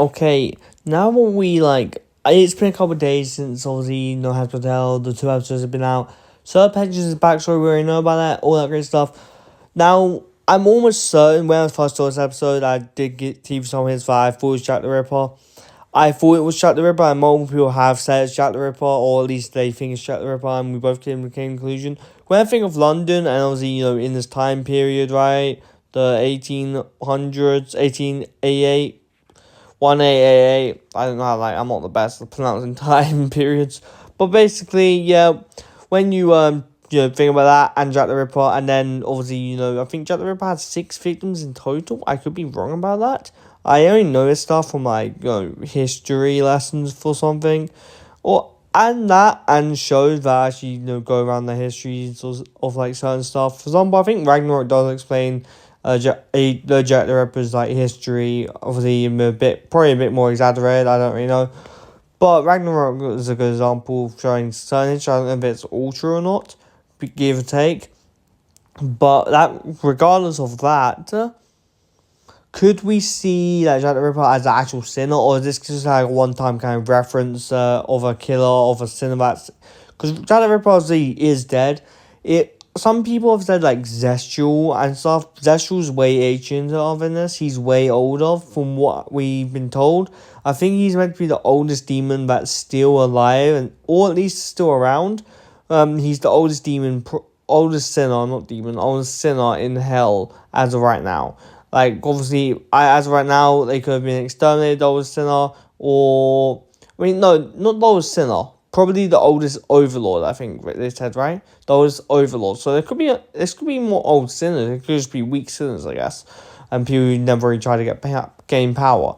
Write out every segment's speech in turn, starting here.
Okay, now what we like, it's been a couple of days since obviously, Hospital, the 2 episodes have been out. Sir Pension's backstory, we already know about that, all that great stuff. Now, I'm almost certain when I first saw this episode, I did get TV some hints that I thought it was Jack the Ripper. I thought it was Jack the Ripper, and multiple people have said it's Jack the Ripper, or at least they think it's Jack the Ripper, and we both came to the conclusion. When I think of London, and obviously, in this time period, right, the 1800s, 1888, 1888. I don't know, I'm not the best at pronouncing time periods. But basically, yeah, when you think about that and Jack the Ripper, and then obviously, I think Jack the Ripper had 6 victims in total. I could be wrong about that. I only know this stuff from history lessons for something. And shows that actually, go around the histories of certain stuff. For example, I think Ragnarok does explain Jack the Ripper's history, obviously probably a bit more exaggerated. I don't really know, but Ragnarok is a good example of showing certain history. I don't know if it's all true or not, give or take. But regardless of that, could we see Jack the Ripper as an actual sinner, or is this just a one-time kind of reference of a killer, of a sinner? Because Jack the Ripper obviously is dead. Some people have said Zestial and stuff. Zestial's way ancient in this. He's way older from what we've been told. I think he's meant to be the oldest demon that's still alive, or at least still around. He's the oldest demon, oldest sinner in hell as of right now. Obviously, as of right now, they could have been exterminated, the oldest sinner, no, not the oldest sinner. Probably the oldest overlord, I think they said, right? The oldest overlord. So there could be more old sinners. It could just be weak sinners, I guess. And people who never really try to gain power.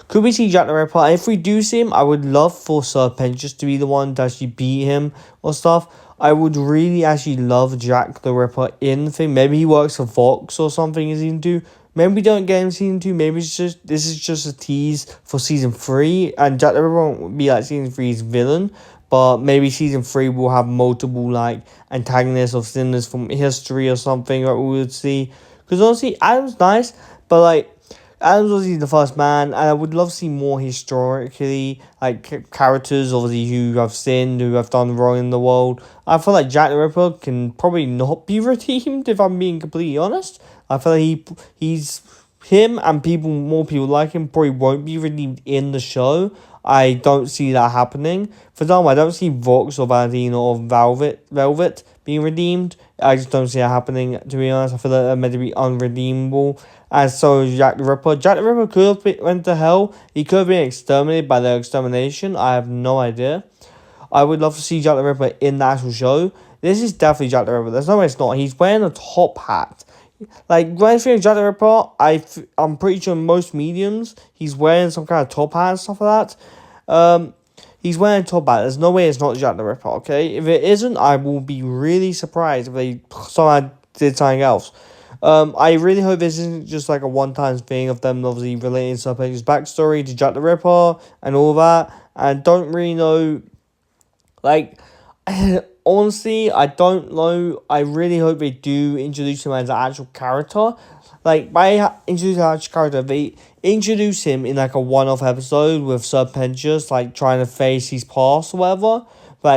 Could we see Jack the Ripper? And if we do see him, I would love for Sir Pentious to be the one to actually beat him or stuff. I would really actually love Jack the Ripper in the thing. Maybe he works for Fox or something in season 2. Maybe we don't get him in season 2. Maybe this is just a tease for season 3. And Jack the Ripper won't be season 3's villain. But maybe season 3 will have multiple antagonists or sinners from history or something that we would see. Because honestly, Adam's nice, but Adam's obviously the first man, and I would love to see more historically characters obviously who have sinned, who have done wrong in the world. I feel like Jack the Ripper can probably not be redeemed if I'm being completely honest. I feel like him and more people like him probably won't be redeemed in the show. I don't see that happening. For example, I don't see Vox or Valentino or Velvet being redeemed. I just don't see that happening, to be honest. I feel like they're meant to be unredeemable. And so is Jack the Ripper. Jack the Ripper could have went to hell. He could have been exterminated by their extermination. I have no idea. I would love to see Jack the Ripper in the actual show. This is definitely Jack the Ripper. There's no way it's not. He's wearing a top hat. When I think of Jack the Ripper, I'm pretty sure most mediums, he's wearing some kind of top hat and stuff like that. He's wearing a top hat. There's no way it's not Jack the Ripper, okay? If it isn't, I will be really surprised if they somehow did something else. I really hope this isn't just a one-time thing of them obviously relating Sir Pension's backstory to Jack the Ripper and all that. And don't really know, honestly, I don't know. I really hope they do introduce him as an actual character. By introducing an actual character, they introduce him in a one-off episode with Sir Pentious, trying to face his past or whatever.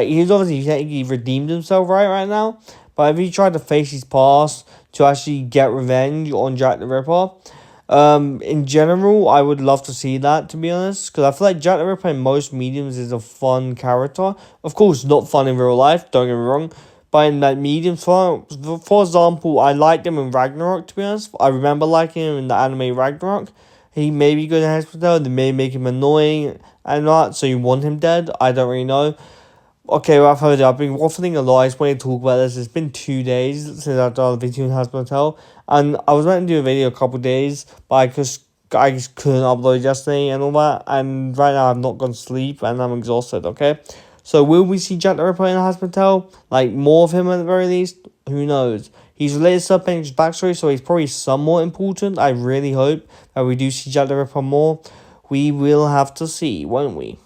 He's obviously technically redeemed himself right now. But if he tried to face his past to actually get revenge on Jack the Ripper, in general, I would love to see that, to be honest, because I feel like Jack the Ripper in most mediums is a fun character. Of course, not fun in real life, don't get me wrong, but in mediums, for example, I liked him in Ragnarok, to be honest. I remember liking him in the anime Ragnarok. He may be good in hospital, they may make him annoying and not, so you want him dead, I don't really know. Okay, well, I've been waffling a lot. I just wanted to talk about this. It's been 2 days since I've done a video in Hospital, and I was meant to do a video a couple days, but I just couldn't upload yesterday and all that, and right now I've not gone to sleep, and I'm exhausted, okay? So will we see Jack the Ripper in Hospital? More of him at the very least? Who knows? He's related to Sir Pension's backstory, so he's probably somewhat important. I really hope that we do see Jack the Ripper more. We will have to see, won't we?